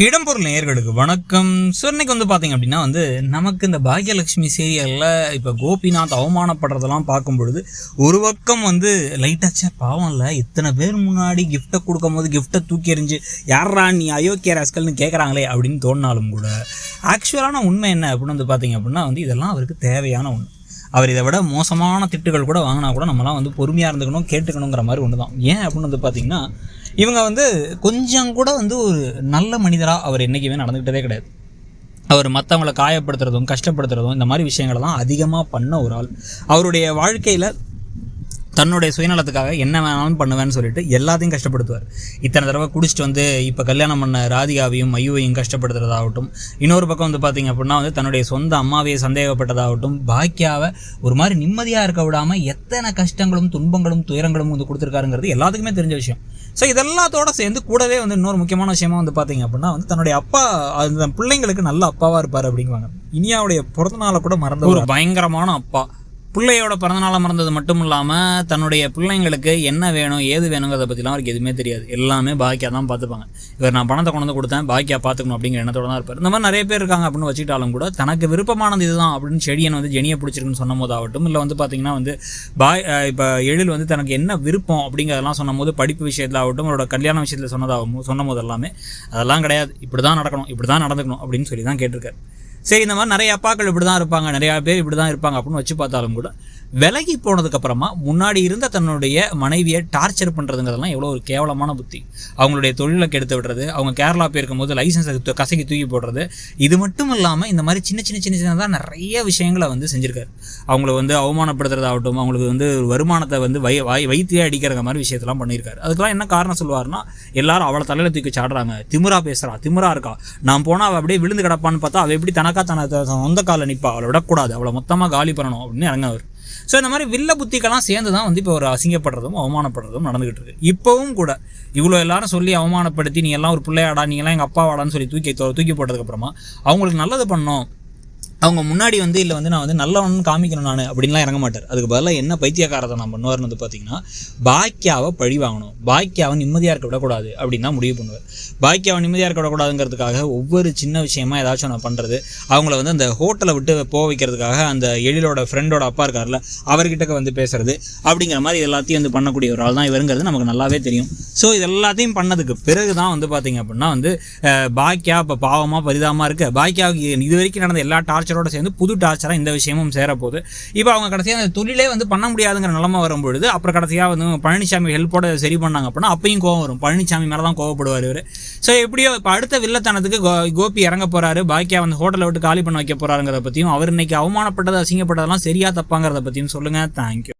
இடம்பொருள் நேயர்களுக்கு வணக்கம். ஸோ இன்னைக்கு பார்த்தீங்க அப்படின்னா நமக்கு இந்த பாக்யலட்சுமி சீரியலில் இப்போ கோபிநாத் அவமானப்படுறதெல்லாம் பார்க்கும்பொழுது ஒரு பக்கம் லைட்டாச்சா பாவம் இல்லை, இத்தனை பேர் முன்னாடி கிஃப்ட்டை கொடுக்கும் போது கிஃப்ட்டை தூக்கி எறிஞ்சு யாரா நீ அயோக்கிய ராஸ்கல்னு கேட்குறாங்களே அப்படின்னு தோணினாலும் கூட ஆக்சுவலான உண்மை என்ன அப்படின்னு பார்த்தீங்க அப்படின்னா இதெல்லாம் அவருக்கு தேவையான ஒன்று. அவர் இதை விட மோசமான திட்டுகள் கூட வாங்கினா கூட நம்மளாம் பொறுமையாக இருந்துக்கணும், கேட்டுக்கணுங்கிற மாதிரி ஒன்று தான். ஏன் அப்படின்னு பார்த்தீங்கன்னா இவங்க கொஞ்சம் கூட ஒரு நல்ல மனிதராக அவர் என்றைக்குமே நடந்துக்கிட்டதே கிடையாது. அவர் மற்றவங்களை காயப்படுத்துறதும் கஷ்டப்படுத்துறதும் இந்த மாதிரி விஷயங்களை தான் அதிகமாக பண்ண ஒரு ஆள். அவருடைய வாழ்க்கையில் தன்னுடைய சுயநலத்துக்காக என்ன வேணாலும் பண்ணுவேன்னு சொல்லிட்டு எல்லாத்தையும் கஷ்டப்படுத்துவார். இத்தனை தடவை குடிச்சிட்டு இப்போ கல்யாணம் பண்ண ராதிகாவையும் மையுவையும் கஷ்டப்படுத்துறதாகட்டும், இன்னொரு பக்கம் பார்த்தீங்க அப்படின்னா தன்னுடைய சொந்த அம்மாவையே சந்தேகப்பட்டதாகட்டும், பாக்கியாவை ஒரு மாதிரி நிம்மதியாக இருக்க விடாமல் எத்தனை கஷ்டங்களும் துன்பங்களும் துயரங்களும் கொடுத்துருக்காருங்கிறது எல்லாத்துக்குமே தெரிஞ்ச விஷயம். ஸோ இதெல்லாத்தோடு சேர்ந்து கூடவே இன்னொரு முக்கியமான விஷயமா பார்த்தீங்க அப்படின்னா தன்னுடைய அப்பா அந்த பிள்ளைங்களுக்கு நல்ல அப்பாவாக இருப்பார் அப்படிங்குவாங்க. இனியாவுடைய பிறந்தநாளை கூட மறந்த ஒரு பயங்கரமான அப்பா. பிள்ளையோட பிறந்தநாளை மறந்தது மட்டும் இல்லாமல் தன்னுடைய பிள்ளைங்களுக்கு என்ன வேணும் ஏது வேணுங்கிறத பற்றிலாம் அவருக்கு எதுவுமே தெரியாது. எல்லாமே பாக்கியா தான் பார்த்துப்பாங்க. இவர் நான் பணத்தை கொண்டு கொடுத்தேன், பாக்கியா பார்த்துக்கணும் அப்படிங்கிற எண்ணத்தோட தான் இருப்பார். இந்த மாதிரி நிறைய பேர் இருக்காங்க அப்படின்னு வச்சுக்கிட்டாலும் கூட தனக்கு விருப்பமானது இதுதான் அப்படின்னு செடியன் ஜெனியை பிடிச்சிருக்குன்னு சொன்ன போதாகட்டும், இல்லை பார்த்தீங்கன்னா இப்போ எழில் தனக்கு என்ன விருப்பம் அப்படிங்கிறதெல்லாம் சொன்னும் போது படிப்பு விஷயத்தில் ஆகட்டும், அவரோட கல்யாண விஷயத்தில் சொன்ன போது எல்லாமே அதெல்லாம் கிடையாது, இப்படி தான் நடக்கணும், இப்படி தான் நடந்துக்கணும் அப்படின்னு சொல்லி தான் கேட்டிருக்காரு. சரி, இந்த மாதிரி நிறைய அப்பாக்கள் இப்படி தான் இருப்பாங்க, நிறையா பேர் இப்படி தான் இருப்பாங்க அப்படின்னு வச்சு பார்த்தாலும் கூட விலகி போனதுக்கப்புறமா முன்னாடி இருந்த தன்னுடைய மனைவியை டார்ச்சர் பண்ணுறதுங்கிறதெல்லாம் எவ்வளோ ஒரு கேவலமான புத்தி. அவங்களுடைய தொழிலை கெடுத்து விடுறது, அவங்க கேரளா போயிருக்கும் போது லைசன்ஸை கசக்கி தூக்கி போடுறது, இது மட்டும் இல்லாமல் இந்த மாதிரி சின்னதாக நிறைய விஷயங்களை செஞ்சுருக்காரு. அவங்கள அவமானப்படுத்துறதாகட்டும், அவங்களுக்கு வருமானத்தை வைத்தியே அடிக்கிற மாதிரி விஷயத்தெல்லாம் பண்ணியிருக்காரு. அதுக்கெல்லாம் என்ன காரணம் சொல்லுவார்னா, எல்லாரும் அவளை தலையில் தூக்கி சாடுறாங்க, திமிரா பேசுகிறா, திமிரா இருக்கா, நான் போனால் அவள் அப்படியே விழுந்து கிடப்பான்னு பார்த்தா அவள் எப்படி தனக்கா சொந்த காலில் நிற்பா, அவளை விடக்கூடாது, அவளை மொத்தமாக காலி பண்ணணும் அப்படின்னு இறங்கவர். ஸோ இந்த மாதிரி வில்ல புத்திக்கெல்லாம் சேர்ந்து தான் இப்போ ஒரு அசிங்கப்படுறதும் அவமானப்படுறதும் நடந்துகிட்டு இருக்கு. இப்போவும் கூட இவ்வளோ எல்லாரும் சொல்லி அவமானப்படுத்தி நீ எல்லாம் ஒரு பிள்ளையாடா, நீ எல்லாம் எங்கள் அப்பாவாடான்னு சொல்லி தூக்கி போட்டதுக்கப்புறமா அவங்களுக்கு நல்லது பண்ணோம், அவங்க முன்னாடி இல்லை நான் நல்லவன்னு காமிக்கணும் நான் அப்படின்லாம் இறங்க மாட்டார். அதுக்கு பதிலாக என்ன பைத்தியக்காரத்தை நான் பண்ணுவார்னு பார்த்தீங்கன்னா பார்த்தீங்கன்னா பழி வாங்கணும், பாக்கியாவை நிம்மதியாக இருக்க விடக்கூடாது அப்படின்னு தான் முடிவு பண்ணுவார். பாக்கியாவை நிம்மதியாக இருக்க விடக்கூடாதுங்கிறதுக்காக ஒவ்வொரு சின்ன விஷயமா ஏதாச்சும் நான் பண்ணுறது, அவங்கள அந்த ஹோட்டலை விட்டு போக வைக்கிறதுக்காக அந்த எழிலோட ஃப்ரெண்டோட அப்பா இருக்கார்ல அவர்கிட்ட பேசுறது அப்படிங்கிற மாதிரி எல்லாத்தையும் பண்ணக்கூடிய ஒரு ஆள் தான் இவருங்கிறது நமக்கு நல்லாவே தெரியும். ஸோ இது எல்லாத்தையும் பண்ணதுக்கு பிறகு தான் பார்த்தீங்க அப்படின்னா பாக்கியா இப்போ பாவமாக பரிதாபமாக இருக்குது. பாக்கியாவுக்கு இது வரைக்கும் நடந்த எல்லா டார்ச்சரோட சேர்ந்து புது டார்ச்சராக இந்த விஷயமும் சேரப்போகுது. இப்போ அவங்க கடைசியாக அந்த தொழிலே பண்ண முடியாதுங்கிற நிலைமை வரும்பொழுது அப்புறம் கடைசியாக பழனிசாமி ஹெல்ப்போட சரி பண்ணாங்க அப்படின்னா அப்பையும் கோவம் வரும். பழனிசாமி மேலே தான் கோவப்படுவார் இவர். ஸோ எப்படியோ இப்போ அடுத்த வில்லத்தனத்துக்கு கோபி இறங்க போகிறாரு, பாக்கியா ஹோட்டலை விட்டு காலி பண்ண வைக்க போகிறாருங்கிறத பற்றியும், அவர் இன்னைக்கு அவமானப்பட்டது அசிங்கப்பட்டதெல்லாம் சரியா தப்பாங்கிறத பற்றியும் சொல்லுங்கள். தேங்க்யூ.